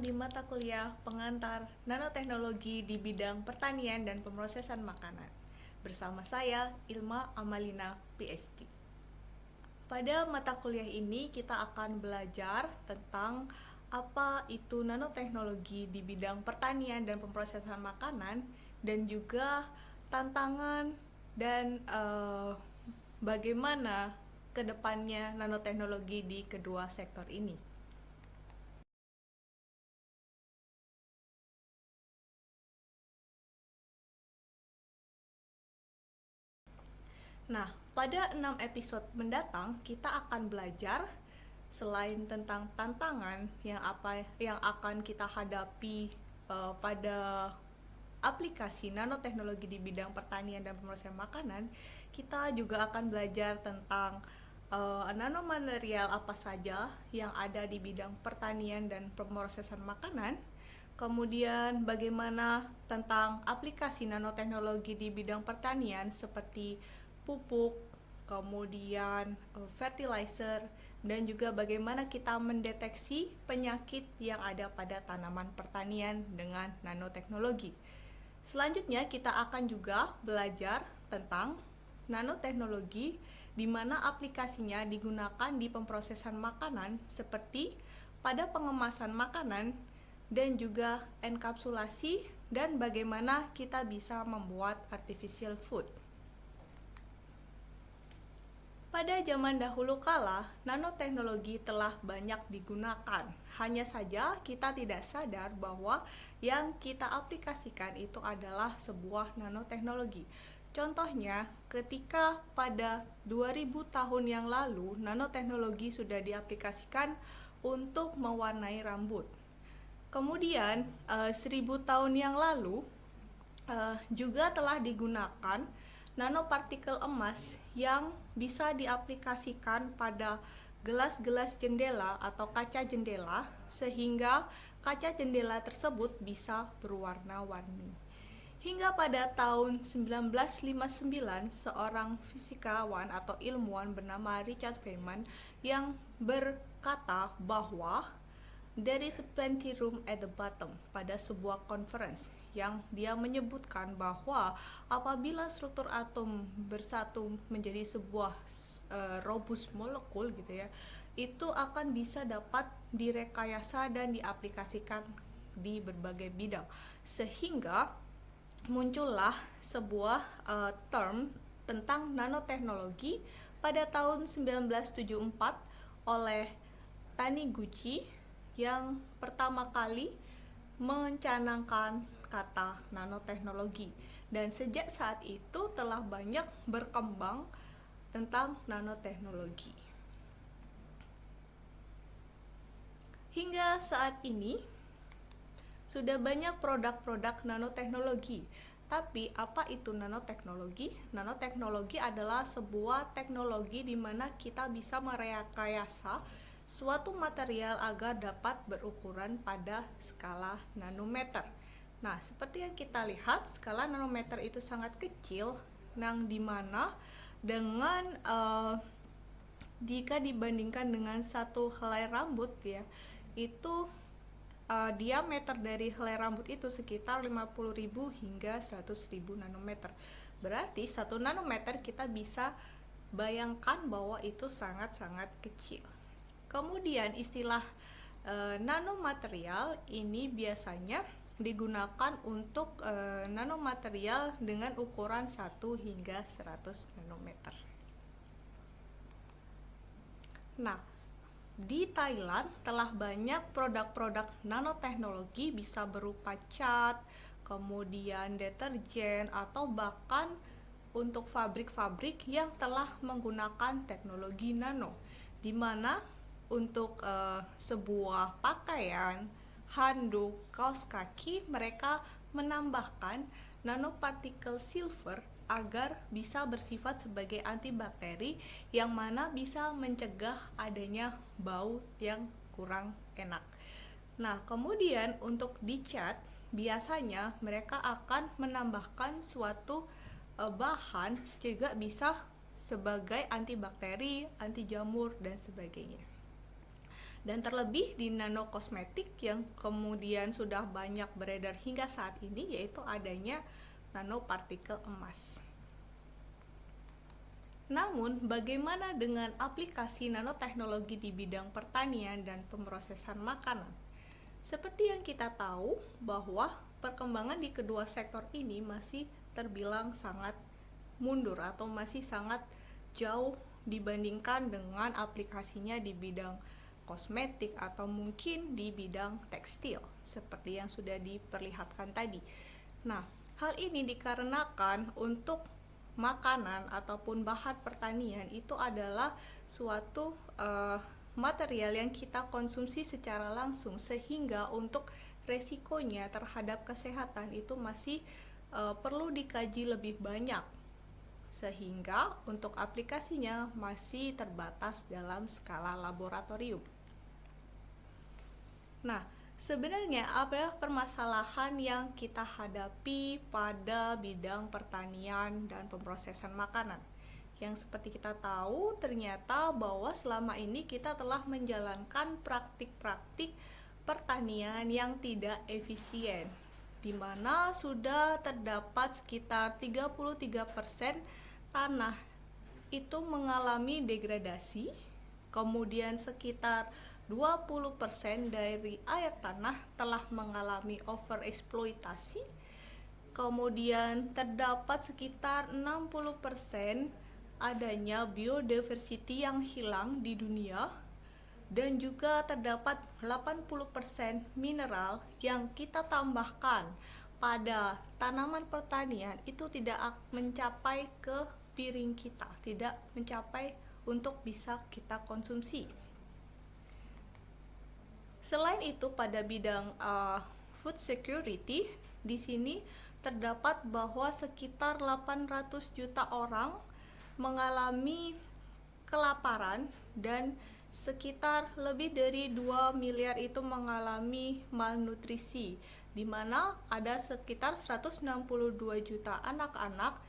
di mata kuliah pengantar nanoteknologi di bidang pertanian dan pemrosesan makanan. Bersama saya, Ilma Amalina, PhD. Pada mata kuliah ini kita akan belajar tentang apa itu nanoteknologi di bidang pertanian dan pemrosesan makanan, dan juga tantangan dan bagaimana kedepannya nanoteknologi di kedua sektor ini. Nah, pada 6 episode mendatang kita akan belajar selain tentang tantangan yang akan kita hadapi pada aplikasi nanoteknologi di bidang pertanian dan pemrosesan makanan, kita juga akan belajar tentang nanomaterial apa saja yang ada di bidang pertanian dan pemrosesan makanan. Kemudian bagaimana tentang aplikasi nanoteknologi di bidang pertanian seperti pupuk, kemudian fertilizer, dan juga bagaimana kita mendeteksi penyakit yang ada pada tanaman pertanian dengan nanoteknologi. Selanjutnya kita akan juga belajar tentang nanoteknologi di mana aplikasinya digunakan di pemrosesan makanan seperti pada pengemasan makanan dan juga enkapsulasi, dan bagaimana kita bisa membuat artificial food. Pada zaman dahulu kala, nanoteknologi telah banyak digunakan. Hanya saja kita tidak sadar bahwa yang kita aplikasikan itu adalah sebuah nanoteknologi. Contohnya, ketika pada 2000 tahun yang lalu, nanoteknologi sudah diaplikasikan untuk mewarnai rambut. Kemudian 1000 tahun yang lalu juga telah digunakan nanopartikel emas yang bisa diaplikasikan pada gelas-gelas jendela atau kaca jendela, sehingga kaca jendela tersebut bisa berwarna-warni. Hingga pada tahun 1959, seorang fisikawan atau ilmuwan bernama Richard Feynman yang berkata bahwa there is plenty room at the bottom pada sebuah conference, yang dia menyebutkan bahwa apabila struktur atom bersatu menjadi sebuah robust molekul gitu ya, itu akan bisa dapat direkayasa dan diaplikasikan di berbagai bidang, sehingga muncullah sebuah term tentang nanoteknologi pada tahun 1974 oleh Taniguchi, yang pertama kali mencanangkan kata nanoteknologi, dan sejak saat itu telah banyak berkembang tentang nanoteknologi. Hingga saat ini sudah banyak produk-produk nanoteknologi. Tapi apa itu nanoteknologi? Nanoteknologi adalah sebuah teknologi di mana kita bisa merekayasa suatu material agar dapat berukuran pada skala nanometer. Nah, seperti yang kita lihat, skala nanometer itu sangat kecil, yang dimana dengan jika dibandingkan dengan satu helai rambut ya, itu diameter dari helai rambut itu sekitar 50.000 hingga 100.000 nanometer. Berarti 1 nanometer kita bisa bayangkan bahwa itu sangat-sangat kecil. Kemudian istilah nanomaterial ini biasanya digunakan untuk nanomaterial dengan ukuran 1 hingga 100 nanometer. Nah, di Thailand telah banyak produk-produk nanoteknologi, bisa berupa cat, kemudian deterjen, atau bahkan untuk pabrik-pabrik yang telah menggunakan teknologi nano, di mana untuk sebuah pakaian, handuk, kaos kaki, mereka menambahkan nanopartikel silver agar bisa bersifat sebagai antibakteri, yang mana bisa mencegah adanya bau yang kurang enak. Nah, kemudian untuk dicat, biasanya mereka akan menambahkan suatu bahan juga bisa sebagai antibakteri, anti jamur, dan sebagainya. Dan terlebih di nanokosmetik yang kemudian sudah banyak beredar hingga saat ini, yaitu adanya nanopartikel emas. Namun, bagaimana dengan aplikasi nanoteknologi di bidang pertanian dan pemrosesan makanan? Seperti yang kita tahu bahwa perkembangan di kedua sektor ini masih terbilang sangat mundur atau masih sangat jauh dibandingkan dengan aplikasinya di bidang kosmetik atau mungkin di bidang tekstil seperti yang sudah diperlihatkan tadi. Nah, hal ini dikarenakan untuk makanan ataupun bahan pertanian itu adalah suatu material yang kita konsumsi secara langsung, sehingga untuk resikonya terhadap kesehatan itu masih perlu dikaji lebih banyak, sehingga untuk aplikasinya masih terbatas dalam skala laboratorium. Nah, sebenarnya apa permasalahan yang kita hadapi pada bidang pertanian dan pemrosesan makanan? Yang seperti kita tahu, ternyata bahwa selama ini kita telah menjalankan praktik-praktik pertanian yang tidak efisien, di mana sudah terdapat sekitar 33% tanah itu mengalami degradasi, kemudian sekitar 20% dari air tanah telah mengalami overeksploitasi, kemudian terdapat sekitar 60% adanya biodiversity yang hilang di dunia, dan juga terdapat 80% mineral yang kita tambahkan pada tanaman pertanian itu tidak mencapai ke piring kita, tidak mencapai untuk bisa kita konsumsi. Selain itu, pada bidang food security, di sini terdapat bahwa sekitar 800 juta orang mengalami kelaparan dan sekitar lebih dari 2 miliar itu mengalami malnutrisi, di mana ada sekitar 162 juta anak-anak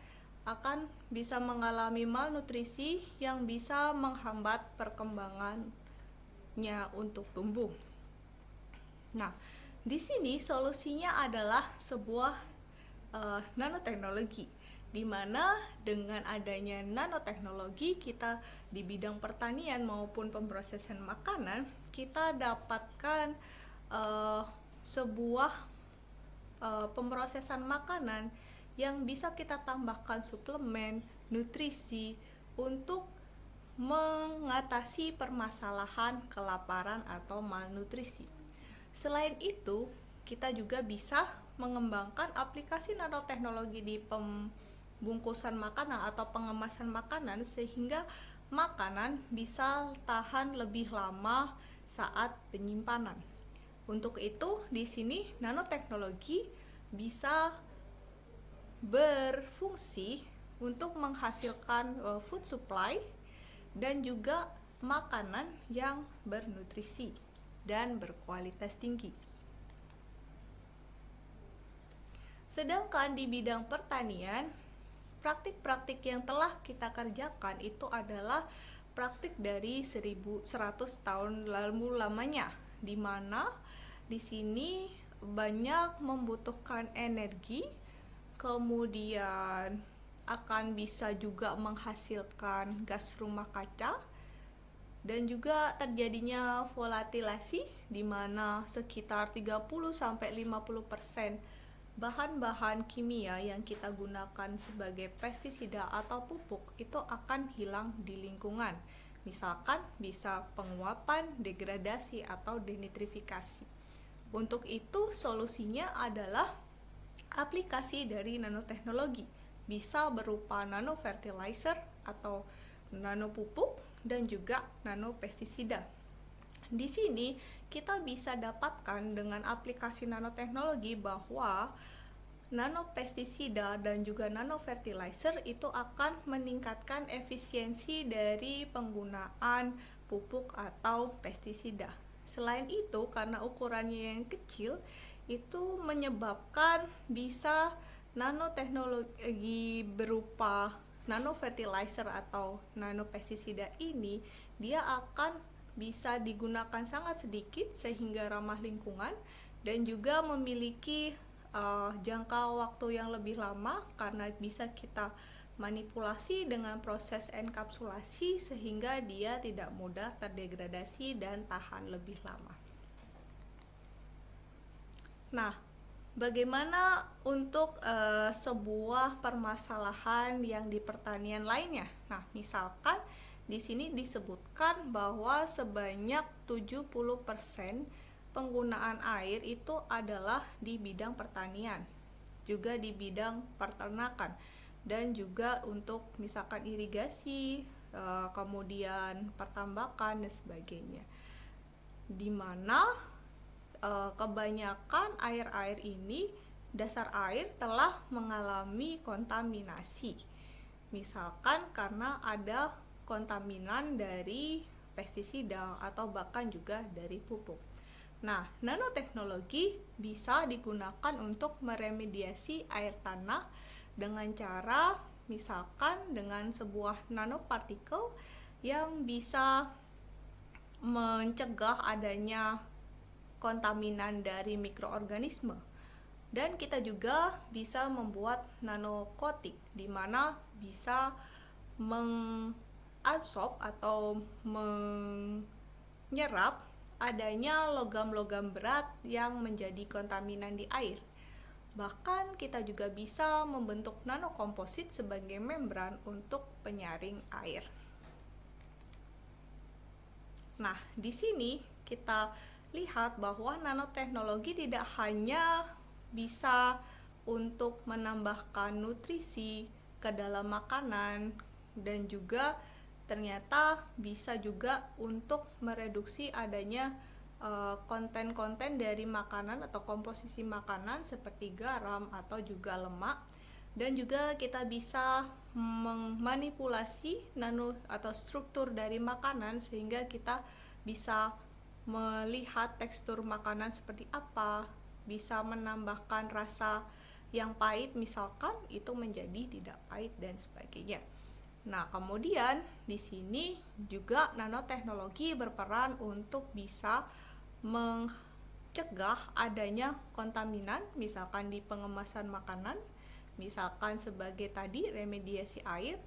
akan bisa mengalami malnutrisi yang bisa menghambat perkembangannya untuk tumbuh. Nah, di sini solusinya adalah sebuah nanoteknologi, di mana dengan adanya nanoteknologi kita di bidang pertanian maupun pemrosesan makanan, kita dapatkan sebuah pemrosesan makanan yang bisa kita tambahkan suplemen, nutrisi untuk mengatasi permasalahan kelaparan atau malnutrisi. Selain itu, kita juga bisa mengembangkan aplikasi nanoteknologi di pembungkusan makanan atau pengemasan makanan, sehingga makanan bisa tahan lebih lama saat penyimpanan. Untuk itu, di sini nanoteknologi bisa berfungsi untuk menghasilkan food supply dan juga makanan yang bernutrisi dan berkualitas tinggi. Sedangkan di bidang pertanian, praktik-praktik yang telah kita kerjakan itu adalah praktik dari 1100 tahun lalu lamanya, di mana di sini banyak membutuhkan energi, kemudian akan bisa juga menghasilkan gas rumah kaca, dan juga terjadinya volatilasi, di mana sekitar 30-50% bahan-bahan kimia yang kita gunakan sebagai pestisida atau pupuk itu akan hilang di lingkungan. Misalkan bisa penguapan, degradasi, atau denitrifikasi. Untuk itu solusinya adalah aplikasi dari nanoteknologi. Bisa berupa nanofertilizer atau nanopupuk dan juga nanopestisida. Di sini kita bisa dapatkan dengan aplikasi nanoteknologi bahwa nanopestisida dan juga nanofertilizer itu akan meningkatkan efisiensi dari penggunaan pupuk atau pestisida. Selain itu, karena ukurannya yang kecil, itu menyebabkan bisa nanoteknologi berupa nanofertilizer atau nanopestisida ini dia akan bisa digunakan sangat sedikit sehingga ramah lingkungan, dan juga memiliki jangka waktu yang lebih lama karena bisa kita manipulasi dengan proses enkapsulasi sehingga dia tidak mudah terdegradasi dan tahan lebih lama. Nah, bagaimana untuk sebuah permasalahan yang di pertanian lainnya? Nah, misalkan di sini disebutkan bahwa sebanyak 70% penggunaan air itu adalah di bidang pertanian, juga di bidang peternakan, dan juga untuk misalkan irigasi, kemudian pertambakan dan sebagainya. Di mana kebanyakan air-air ini, dasar air telah mengalami kontaminasi. Misalkan karena ada kontaminan dari pestisida atau bahkan juga dari pupuk. Nah, nanoteknologi bisa digunakan untuk meremediasi air tanah dengan cara misalkan dengan sebuah nanopartikel yang bisa mencegah adanya kontaminan dari mikroorganisme. Dan kita juga bisa membuat nanokotik di mana bisa mengabsorb atau menyerap adanya logam-logam berat yang menjadi kontaminan di air. Bahkan kita juga bisa membentuk nanokomposit sebagai membran untuk penyaring air. Nah, di sini kita lihat bahwa nanoteknologi tidak hanya bisa untuk menambahkan nutrisi ke dalam makanan, dan juga ternyata bisa juga untuk mereduksi adanya konten-konten dari makanan atau komposisi makanan seperti garam atau juga lemak. Dan juga kita bisa memanipulasi nano atau struktur dari makanan sehingga kita bisa melihat tekstur makanan seperti apa, bisa menambahkan rasa yang pahit misalkan itu menjadi tidak pahit dan sebagainya. Nah, kemudian di sini juga nanoteknologi berperan untuk bisa mencegah adanya kontaminan misalkan di pengemasan makanan, misalkan sebagai tadi remediasi air.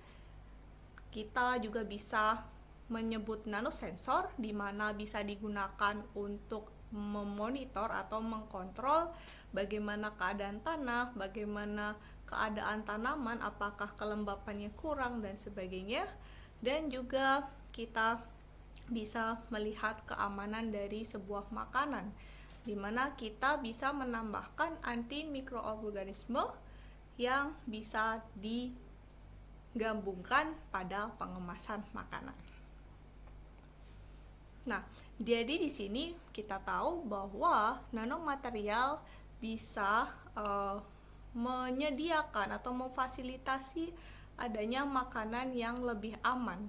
Kita juga bisa menyebut nanosensor di mana bisa digunakan untuk memonitor atau mengkontrol bagaimana keadaan tanah, bagaimana keadaan tanaman, apakah kelembapannya kurang dan sebagainya. Dan juga kita bisa melihat keamanan dari sebuah makanan di mana kita bisa menambahkan antimikroorganisme yang bisa digabungkan pada pengemasan makanan. Nah, jadi di sini kita tahu bahwa nanomaterial bisa menyediakan atau memfasilitasi adanya makanan yang lebih aman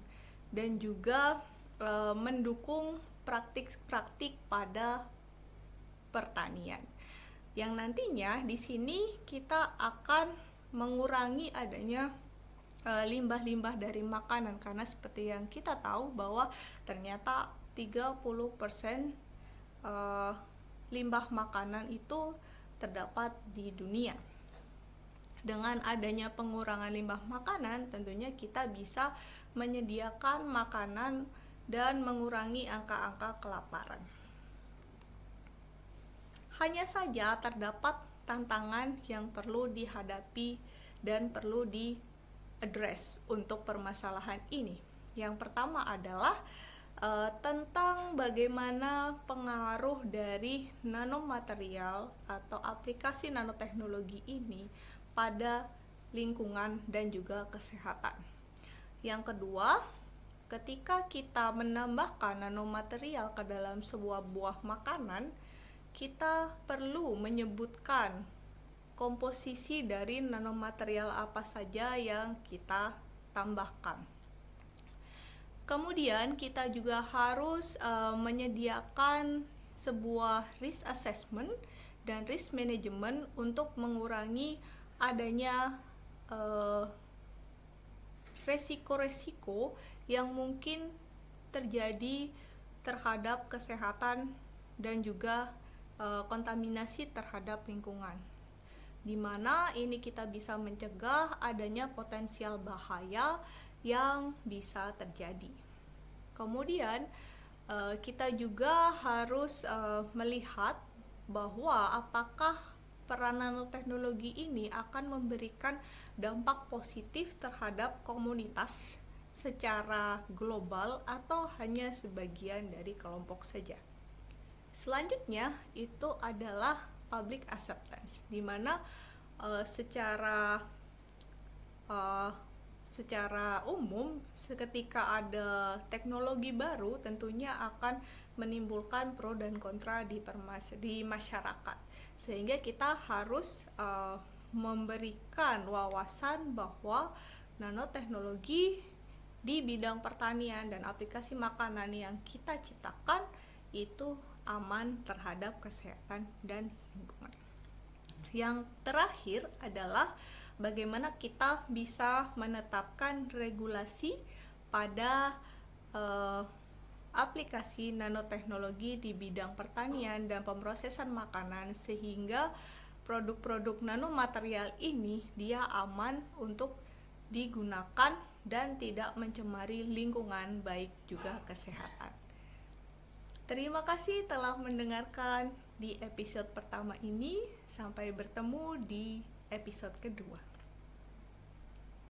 dan juga mendukung praktik-praktik pada pertanian. Yang nantinya di sini kita akan mengurangi adanya limbah-limbah dari makanan, karena seperti yang kita tahu bahwa ternyata 30% limbah makanan itu terdapat di dunia. Dengan adanya pengurangan limbah makanan, tentunya kita bisa menyediakan makanan dan mengurangi angka-angka kelaparan. Hanya saja terdapat tantangan yang perlu dihadapi dan perlu di-address untuk permasalahan ini. Yang pertama adalah tentang bagaimana pengaruh dari nanomaterial atau aplikasi nanoteknologi ini pada lingkungan dan juga kesehatan. Yang kedua, ketika kita menambahkan nanomaterial ke dalam sebuah buah makanan, kita perlu menyebutkan komposisi dari nanomaterial apa saja yang kita tambahkan. Kemudian kita juga harus menyediakan sebuah risk assessment dan risk management untuk mengurangi adanya resiko-resiko yang mungkin terjadi terhadap kesehatan dan juga kontaminasi terhadap lingkungan, di mana ini kita bisa mencegah adanya potensial bahaya yang bisa terjadi. Kemudian kita juga harus melihat bahwa apakah peran nanoteknologi ini akan memberikan dampak positif terhadap komunitas secara global atau hanya sebagian dari kelompok saja. Selanjutnya itu adalah public acceptance, di mana secara umum ketika ada teknologi baru tentunya akan menimbulkan pro dan kontra di masyarakat, sehingga kita harus memberikan wawasan bahwa nanoteknologi di bidang pertanian dan aplikasi makanan yang kita ciptakan itu aman terhadap kesehatan dan lingkungan. Yang terakhir adalah bagaimana kita bisa menetapkan regulasi pada aplikasi nanoteknologi di bidang pertanian dan pemrosesan makanan, sehingga produk-produk nanomaterial ini dia aman untuk digunakan dan tidak mencemari lingkungan, baik juga kesehatan. Terima kasih telah mendengarkan di episode pertama ini. Sampai bertemu di episode kedua.